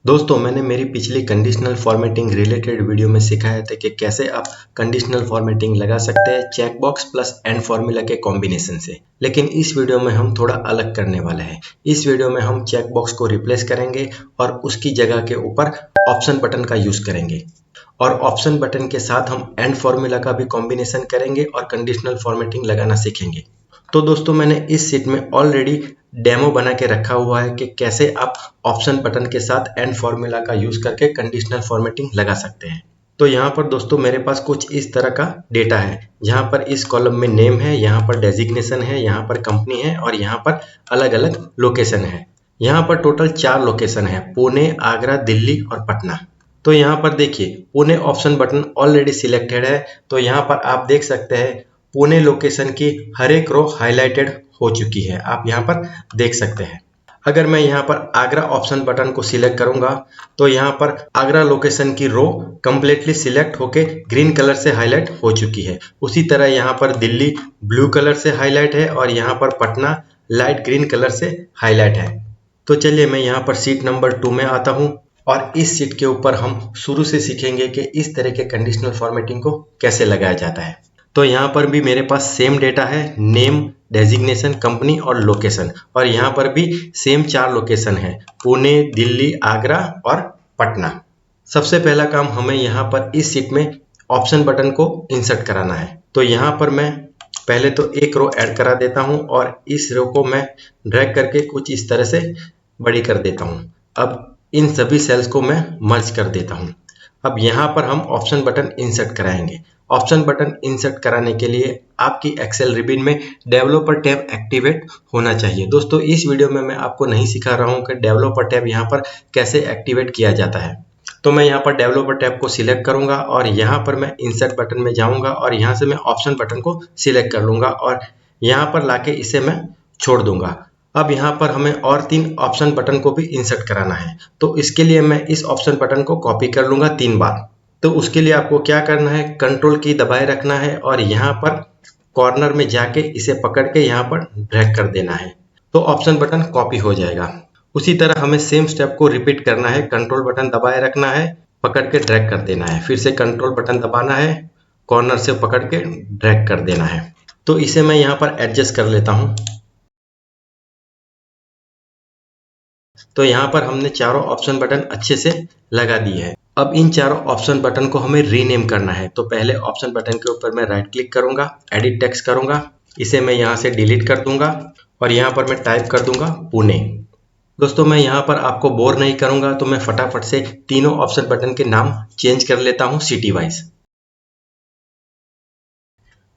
दोस्तों मैंने मेरी पिछली कंडीशनल फॉर्मेटिंग रिलेटेड वीडियो में सिखाया था कि कैसे आप कंडीशनल फॉर्मेटिंग लगा सकते हैं check box plus and formula के कॉम्बिनेशन से। लेकिन इस वीडियो में हम थोड़ा अलग करने वाले हैं। इस वीडियो में हम चेक बॉक्स को रिप्लेस करेंगे और उसकी जगह के ऊपर ऑप्शन बटन का यूज करेंगे और ऑप्शन बटन के साथ हम एंड फॉर्मूला का भी कॉम्बिनेशन करेंगे और कंडीशनल फॉर्मेटिंग लगाना सीखेंगे। तो दोस्तों मैंने इस शीट में ऑलरेडी डेमो बना के रखा हुआ है कि कैसे आप ऑप्शन बटन के साथ एंड फॉर्मूला का यूज करके कंडीशनल फॉर्मेटिंग लगा सकते हैं। तो यहाँ पर दोस्तों मेरे पास कुछ इस तरह का डेटा है, जहाँ पर इस कॉलम में नेम है, यहाँ पर डेजिग्नेशन है, यहाँ पर कंपनी है और यहाँ पर अलग अलग लोकेशन है। यहाँ पर टोटल 4 लोकेशन है, पुणे, आगरा, दिल्ली और पटना। तो यहाँ पर देखिए Pune option button already selected है, तो यहाँ पर आप देख सकते हैं पुणे लोकेशन की हर एक रो हाईलाइटेड हो चुकी है, आप यहाँ पर देख सकते हैं। अगर मैं यहाँ पर आगरा ऑप्शन बटन को सिलेक्ट करूंगा तो यहाँ पर आगरा लोकेशन की रो कंप्लीटली सिलेक्ट होके ग्रीन कलर से हाईलाइट हो चुकी है। उसी तरह यहाँ पर दिल्ली ब्लू कलर से हाईलाइट है और यहाँ पर पटना लाइट ग्रीन कलर से हाईलाइट है। तो चलिए मैं यहाँ पर सीट नंबर 2 में आता हूँ और इस सीट के ऊपर हम शुरू से सीखेंगे कि इस तरह के कंडीशनल फॉर्मेटिंग को कैसे लगाया जाता है। तो यहाँ पर भी मेरे पास सेम डेटा है, नेम, डेजिग्नेशन, कंपनी और लोकेशन, और यहाँ पर भी सेम 4 लोकेशन है, पुणे, दिल्ली, आगरा और पटना। सबसे पहला काम हमें यहाँ पर इस सीट में ऑप्शन बटन को इंसर्ट कराना है। तो यहाँ पर मैं पहले तो एक रो ऐड करा देता हूँ और इस रो को मैं ड्रैग करके कुछ इस तरह से बड़ी कर देता हूँ। अब इन सभी सेल्स को मैं मर्ज कर देता हूँ। अब यहाँ पर हम ऑप्शन बटन इंसर्ट कराएंगे। ऑप्शन बटन इंसर्ट कराने के लिए आपकी एक्सेल रिबिन में डेवलपर टैब एक्टिवेट होना चाहिए। दोस्तों इस वीडियो में मैं आपको नहीं सिखा रहा हूँ कि डेवलपर टैब यहाँ पर कैसे एक्टिवेट किया जाता है। तो मैं यहाँ पर डेवलपर टैब को सिलेक्ट करूंगा और यहाँ पर मैं इंसर्ट बटन में जाऊंगा और यहाँ से मैं ऑप्शन बटन को सिलेक्ट कर लूंगा और यहाँ पर लाके इसे मैं छोड़ दूंगा। अब यहाँ पर हमें और 3 ऑप्शन बटन को भी इंसर्ट कराना है, तो इसके लिए मैं इस ऑप्शन बटन को कॉपी कर लूंगा 3 बार। तो उसके लिए आपको क्या करना है, कंट्रोल की दबाए रखना है और यहाँ पर कॉर्नर में जाके इसे पकड़ के यहाँ पर ड्रैग कर देना है, तो ऑप्शन बटन कॉपी हो जाएगा। उसी तरह हमें सेम स्टेप को रिपीट करना है, कंट्रोल बटन दबाए रखना है, पकड़ के ड्रैग कर देना है, फिर से कंट्रोल बटन दबाना है, कॉर्नर से पकड़ के ड्रैग कर देना है। तो इसे मैं यहाँ पर एडजस्ट कर लेता हूँ। तो यहाँ पर हमने चारों ऑप्शन बटन अच्छे से लगा दिए हैं। अब इन चारों ऑप्शन बटन को हमें रीनेम करना है। तो पहले ऑप्शन बटन के ऊपर मैं राइट क्लिक करूंगा, एडिट टेक्स्ट करूंगा, इसे मैं यहाँ से डिलीट कर दूंगा और यहाँ पर मैं टाइप कर दूंगा पुणे। दोस्तों मैं यहाँ पर आपको बोर नहीं करूंगा, तो मैं फटाफट से तीनों ऑप्शन बटन के नाम चेंज कर लेता हूँ सिटी वाइज।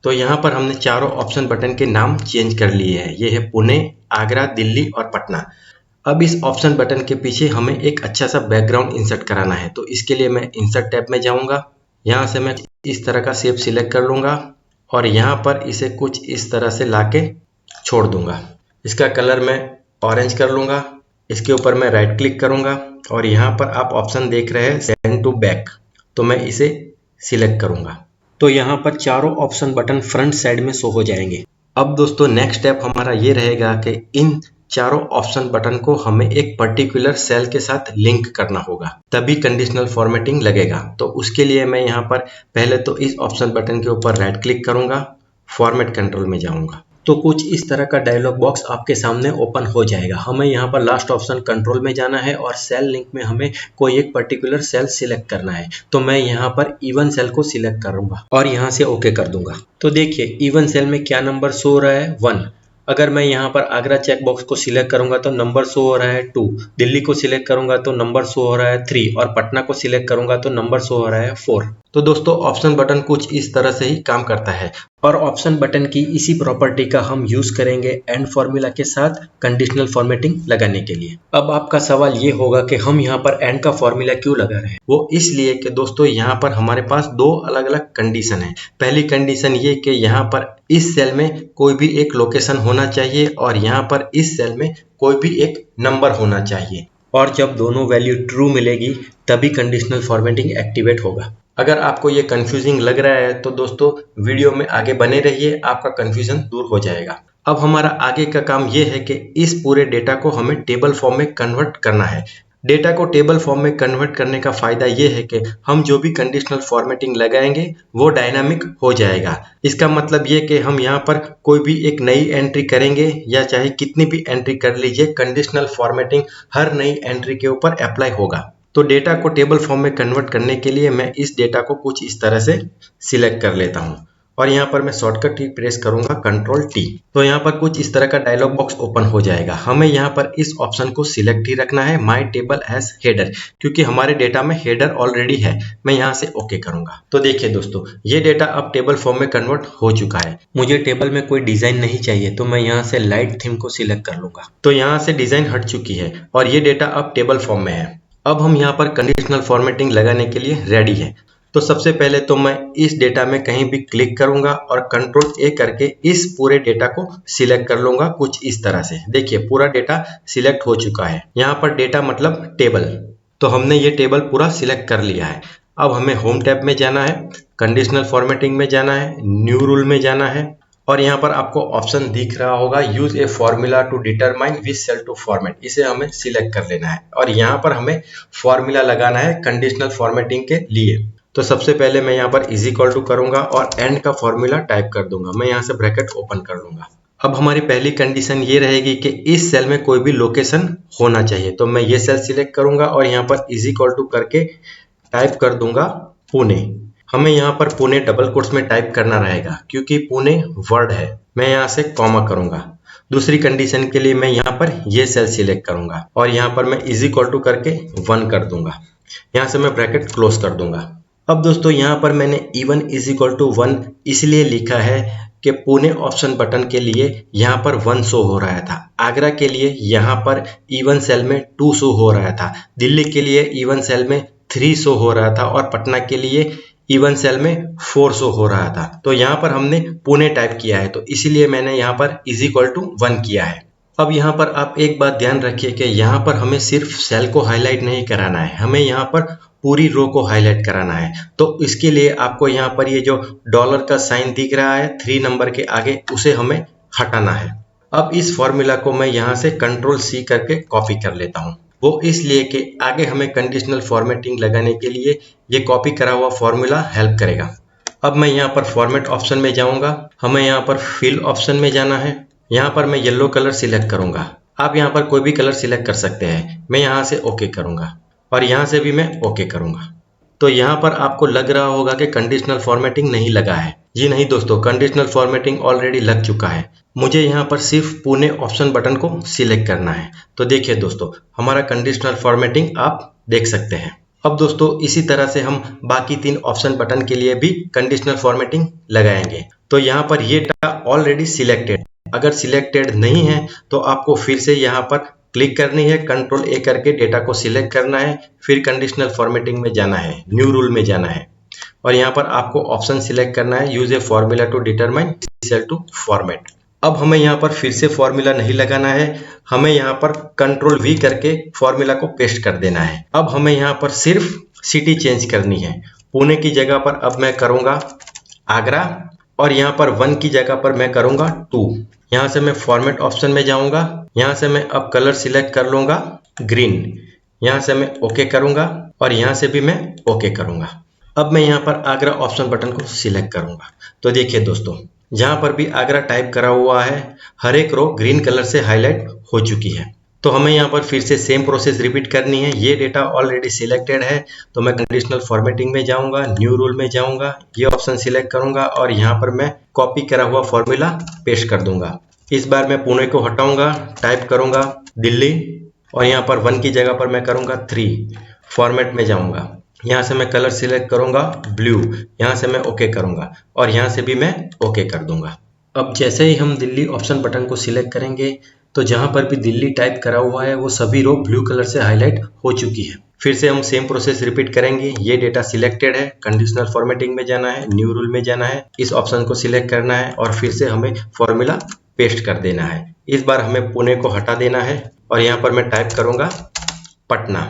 तो यहाँ पर हमने चारों ऑप्शन बटन के नाम चेंज कर लिए हैं, ये है पुणे, आगरा, दिल्ली और पटना। अब इस ऑप्शन बटन के पीछे हमें एक अच्छा सा बैकग्राउंड इंसर्ट कराना है, तो इसके लिए मैं इंसर्ट टैब में जाऊंगा, यहाँ से मैं इस तरह का शेप सिलेक्ट कर लूंगा और यहाँ पर इसे कुछ इस तरह से लाके छोड़ दूंगा। इसका कलर मैं ऑरेंज कर लूंगा, इसके ऊपर मैं राइट क्लिक करूंगा और यहाँ पर आप ऑप्शन देख रहे हैं सेंड टू बैक, तो मैं इसे सिलेक्ट करूंगा। तो यहाँ पर चारों ऑप्शन बटन फ्रंट साइड में शो हो जाएंगे। अब दोस्तों नेक्स्ट स्टेप हमारा ये रहेगा कि इन चारों ऑप्शन बटन को हमें एक पर्टिकुलर सेल के साथ लिंक करना होगा, तभी कंडीशनल फॉर्मेटिंग लगेगा। तो उसके लिए मैं यहाँ पर पहले तो इस ऑप्शन बटन के ऊपर राइट क्लिक करूंगा, फॉर्मेट कंट्रोल में जाऊंगा, तो कुछ इस तरह का डायलॉग बॉक्स आपके सामने ओपन हो जाएगा। हमें यहाँ पर लास्ट ऑप्शन कंट्रोल में जाना है और सेल लिंक में हमें कोई एक पर्टिकुलर सेल सिलेक्ट करना है। तो मैं यहाँ पर इवन सेल को सिलेक्ट करूंगा और यहाँ से ओके कर दूंगा। तो देखिए इवन सेल में क्या नंबर शो हो रहा है, 1। अगर मैं यहाँ पर आगरा चेक बॉक्स को सिलेक्ट करूंगा तो नंबर शो हो रहा है 2, दिल्ली को सिलेक्ट करूंगा तो नंबर शो हो रहा है 3 और पटना को सिलेक्ट करूंगा तो नंबर शो हो रहा है 4। तो दोस्तों ऑप्शन बटन कुछ इस तरह से ही काम करता है और ऑप्शन बटन की इसी प्रॉपर्टी का हम यूज करेंगे एंड फॉर्मूला के साथ कंडीशनल फॉर्मेटिंग लगाने के लिए। अब आपका सवाल ये होगा कि हम यहाँ पर एंड का फॉर्मूला क्यों लगा रहे हैं। वो इसलिए कि दोस्तों यहाँ पर हमारे पास 2 अलग अलग कंडीशन है। पहली कंडीशन ये कि यहाँ पर इस सेल में कोई भी एक लोकेशन होना चाहिए और यहाँ पर इस सेल में कोई भी एक नंबर होना चाहिए, और जब दोनों वैल्यू ट्रू मिलेगी तभी कंडीशनल फॉर्मेटिंग एक्टिवेट होगा। अगर आपको ये कंफ्यूजिंग लग रहा है तो दोस्तों वीडियो में आगे बने रहिए, आपका कंफ्यूजन दूर हो जाएगा। अब हमारा आगे का काम ये है कि इस पूरे डेटा को हमें टेबल फॉर्म में कन्वर्ट करना है। डेटा को टेबल फॉर्म में कन्वर्ट करने का फायदा ये है कि हम जो भी कंडीशनल फॉर्मेटिंग लगाएंगे वो डायनामिक हो जाएगा। इसका मतलब ये कि हम यहाँ पर कोई भी एक नई एंट्री करेंगे या चाहे कितनी भी एंट्री कर लीजिए, कंडीशनल फॉर्मेटिंग हर नई एंट्री के ऊपर अप्लाई होगा। तो डेटा को टेबल फॉर्म में कन्वर्ट करने के लिए मैं इस डेटा को कुछ इस तरह से सिलेक्ट कर लेता हूँ और यहाँ पर मैं शॉर्टकट की प्रेस करूंगा कंट्रोल टी। तो यहाँ पर कुछ इस तरह का डायलॉग बॉक्स ओपन हो जाएगा। हमें यहाँ पर इस ऑप्शन को सिलेक्ट ही रखना है, माय टेबल एज हेडर, क्योंकि हमारे डेटा में हेडर ऑलरेडी है। मैं यहाँ से ओके करूंगा। तो देखिए दोस्तों, ये डेटा अब टेबल फॉर्म में कन्वर्ट हो चुका है। मुझे टेबल में कोई डिजाइन नहीं चाहिए तो मैं यहाँ से लाइट थीम को सिलेक्ट कर लूंगा। तो यहाँ से डिजाइन हट चुकी है और ये डेटा अब टेबल फॉर्म में है। अब हम यहाँ पर कंडीशनल फॉर्मेटिंग लगाने के लिए रेडी है। तो सबसे पहले तो मैं इस डेटा में कहीं भी क्लिक करूंगा और कंट्रोल ए करके इस पूरे डेटा को सिलेक्ट कर लूंगा कुछ इस तरह से। देखिए पूरा डेटा सिलेक्ट हो चुका है। यहाँ पर डेटा मतलब टेबल, तो हमने ये टेबल पूरा सिलेक्ट कर लिया है। अब हमें होम टैब में जाना है, कंडीशनल फॉर्मेटिंग में जाना है, न्यू रूल में जाना है और यहाँ पर आपको ऑप्शन दिख रहा होगा use a formula to determine which cell to format. इसे हमें सिलेक्ट कर लेना है और यहाँ पर हमें फॉर्मूला लगाना है कंडीशनल फॉर्मेटिंग के लिए। तो सबसे पहले मैं यहाँ पर इज इक्वल टू करूंगा और एंड का फॉर्मूला टाइप कर दूंगा। मैं यहाँ से ब्रैकेट ओपन कर लूंगा। अब हमारी पहली कंडीशन ये रहेगी कि इस सेल में कोई भी लोकेशन होना चाहिए। तो मैं ये सेल सिलेक्ट करूंगा और यहाँ पर इज इक्वल टू करके टाइप कर दूंगा पुणे। हमें यहाँ पर पुणे डबल कोट्स में टाइप करना रहेगा क्योंकि पुणे वर्ड है। मैं यहाँ से कॉमा करूंगा। दूसरी कंडीशन के लिए मैं यहाँ पर ये सेल सिलेक्ट करूंगा और यहाँ पर मैं इज इक्वल टू करके 1 कर दूंगा। यहाँ से मैं ब्रैकेट क्लोज कर दूंगा। अब दोस्तों यहाँ पर मैंने इवन इज इक्वल टू 1 इसलिए लिखा है कि पुणे ऑप्शन बटन के लिए यहाँ पर 1 शो हो रहा था, आगरा के लिए यहाँ पर इवन सेल में 2 शो हो रहा था, दिल्ली के लिए इवन सेल में 3 शो हो रहा था और पटना के लिए इवन सेल में 4 शो हो रहा था। तो यहाँ पर हमने पुणे टाइप किया है तो इसीलिए मैंने यहाँ पर इज इक्वल टू 1 किया है। अब यहाँ पर आप एक बात ध्यान रखिए कि यहाँ पर हमें सिर्फ सेल को हाईलाइट नहीं कराना है, हमें यहाँ पर पूरी रो को हाईलाइट कराना है। तो इसके लिए आपको यहाँ पर ये जो डॉलर का साइन दिख रहा है 3 नंबर के आगे, उसे हमें हटाना है। अब इस फॉर्मूला को मैं यहाँ से कंट्रोल सी करके कॉपी कर लेता हूँ। वो इसलिए कि आगे हमें कंडीशनल फॉर्मेटिंग लगाने के लिए ये कॉपी करा हुआ फॉर्मूला हेल्प करेगा। अब मैं यहाँ पर फॉर्मेट ऑप्शन में जाऊँगा। हमें यहाँ पर फिल ऑप्शन में जाना है। यहाँ पर मैं येलो कलर सिलेक्ट करूँगा। आप यहाँ पर कोई भी कलर सिलेक्ट कर सकते हैं। मैं यहाँ से ओके करूँगा और यहाँ से भी मैं ओके करूँगा। तो यहाँ पर आपको लग रहा होगा कि कंडीशनल फॉर्मेटिंग नहीं लगा है। जी नहीं दोस्तों, कंडीशनल फॉर्मेटिंग ऑलरेडी लग चुका है। मुझे यहाँ पर सिर्फ पुणे ऑप्शन बटन को सिलेक्ट करना है। तो देखिए दोस्तों, हमारा कंडीशनल फॉर्मेटिंग आप देख सकते हैं। अब दोस्तों इसी तरह से हम बाकी 3 ऑप्शन बटन के लिए भी कंडीशनल फॉर्मेटिंग लगाएंगे। तो यहाँ पर ये डाटा ऑलरेडी सिलेक्टेड, अगर सिलेक्टेड नहीं है तो आपको फिर से यहाँ पर क्लिक करनी है, कंट्रोल ए करके डेटा को सिलेक्ट करना है, फिर कंडीशनल फॉर्मेटिंग में जाना है, न्यू रूल में जाना है और यहाँ पर आपको ऑप्शन सिलेक्ट करना है use a formula to determine cell to format. अब हमें यहाँ पर फिर से फॉर्मूला नहीं लगाना है, हमें यहाँ पर कंट्रोल वी करके फॉर्मूला को पेस्ट कर देना है। अब हमें यहाँ पर सिर्फ सिटी चेंज करनी है। पुणे की जगह पर अब मैं करूँगा आगरा और यहाँ पर 1 की जगह पर मैं करूँगा 2। यहाँ से मैं फॉर्मेट ऑप्शन में जाऊँगा। यहाँ से मैं अब कलर सिलेक्ट कर लूँगा ग्रीन। यहाँ से मैं ओके करूँगा और यहाँ से भी मैं ओके करूँगा। अब मैं यहाँ पर आगरा ऑप्शन बटन को सिलेक्ट करूँगा। तो देखिए दोस्तों, जहाँ पर भी आगरा टाइप करा हुआ है हर एक रो ग्रीन कलर से हाईलाइट हो चुकी है। तो हमें यहाँ पर फिर से सेम प्रोसेस रिपीट करनी है। ये डेटा ऑलरेडी सिलेक्टेड है तो मैं कंडीशनल फॉर्मेटिंग में जाऊँगा, न्यू रूल में जाऊँगा, ये ऑप्शन सिलेक्ट करूँगा और यहाँ पर मैं कॉपी करा हुआ फॉर्मूला पेस्ट कर दूंगा। इस बार मैं पुणे को हटाऊंगा, टाइप करूँगा दिल्ली और यहाँ पर 1 की जगह पर मैं करूँगा 3। फॉर्मेट में जाऊँगा, यहाँ से मैं कलर सिलेक्ट करूँगा ब्लू, यहाँ से मैं ओके करूँगा और यहाँ से भी मैं ओके कर दूंगा। अब जैसे ही हम दिल्ली ऑप्शन बटन को सिलेक्ट करेंगे तो जहाँ पर भी दिल्ली टाइप करा हुआ है वो सभी रो ब्लू कलर से हाईलाइट हो चुकी है। फिर से हम सेम प्रोसेस रिपीट करेंगे। ये डेटा सिलेक्टेड है, कंडीशनल फॉर्मेटिंग में जाना है, न्यू रूल में जाना है, इस ऑप्शन को सिलेक्ट करना है और फिर से हमें फॉर्मूला पेस्ट कर देना है। इस बार हमें पुणे को हटा देना है और यहाँ पर मैं टाइप करूँगा पटना।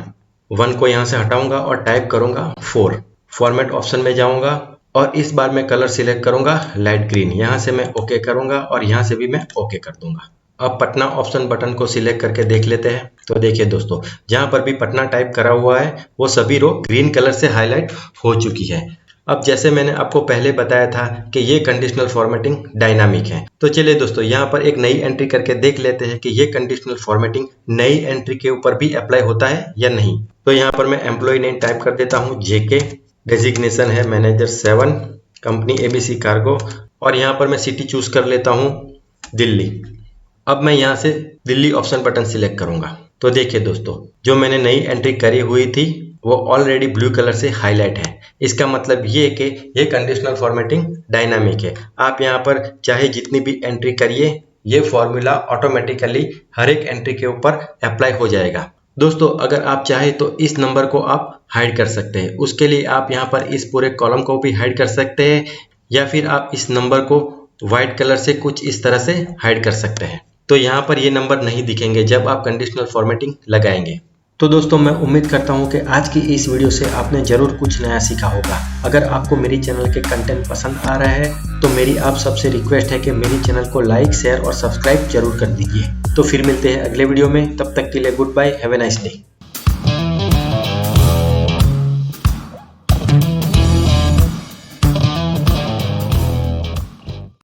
1 को यहाँ से हटाऊंगा और टाइप करूँगा 4। फॉर्मेट ऑप्शन में जाऊँगा और इस बार मैं कलर सिलेक्ट करूँगा लाइट ग्रीन। यहाँ से मैं ओके करूँगा और यहाँ से भी मैं ओके कर दूंगा। अब पटना ऑप्शन बटन को सिलेक्ट करके देख लेते हैं। तो देखिए दोस्तों, जहां पर भी पटना टाइप करा हुआ है वो सभी रो ग्रीन कलर से हाईलाइट हो चुकी है। अब जैसे मैंने आपको पहले बताया था कि ये कंडीशनल फॉर्मेटिंग डायनामिक है, तो चलिए दोस्तों यहाँ पर एक नई एंट्री करके देख लेते हैं कि ये कंडीशनल फॉर्मेटिंग नई एंट्री के ऊपर भी अप्लाई होता है या नहीं। तो यहाँ पर मैं एम्प्लॉय नेम टाइप कर देता हूँ जेके, डेजिग्नेशन है मैनेजर 7, कंपनी एबीसी कार्गो, और यहाँ पर मैं सिटी चूज कर लेता हूँ दिल्ली। अब मैं यहाँ से दिल्ली ऑप्शन बटन सिलेक्ट करूंगा। तो देखिए दोस्तों, जो मैंने नई एंट्री करी हुई थी वो ऑलरेडी ब्लू कलर से हाईलाइट है। इसका मतलब ये कि ये कंडीशनल फॉर्मेटिंग डायनामिक है। आप यहाँ पर चाहे जितनी भी एंट्री करिए, ये फॉर्मूला ऑटोमेटिकली हर एक एंट्री के ऊपर अप्लाई हो जाएगा। दोस्तों अगर आप चाहे तो इस नंबर को आप हाइड कर सकते हैं। उसके लिए आप यहाँ पर इस पूरे कॉलम को भी हाइड कर सकते हैं, या फिर आप इस नंबर को व्हाइट कलर से कुछ इस तरह से हाइड कर सकते हैं। तो यहाँ पर ये नंबर नहीं दिखेंगे जब आप कंडीशनल फॉर्मेटिंग लगाएंगे। तो दोस्तों मैं उम्मीद करता हूँ कि आज की इस वीडियो से आपने जरूर कुछ नया सीखा होगा। अगर आपको मेरी चैनल के कंटेंट पसंद आ रहा है तो मेरी आप सबसे रिक्वेस्ट है कि मेरी चैनल को लाइक, शेयर और सब्सक्राइब जरूर कर दीजिए। तो फिर मिलते हैं अगले वीडियो में, तब तक के लिए goodbye, have a nice day.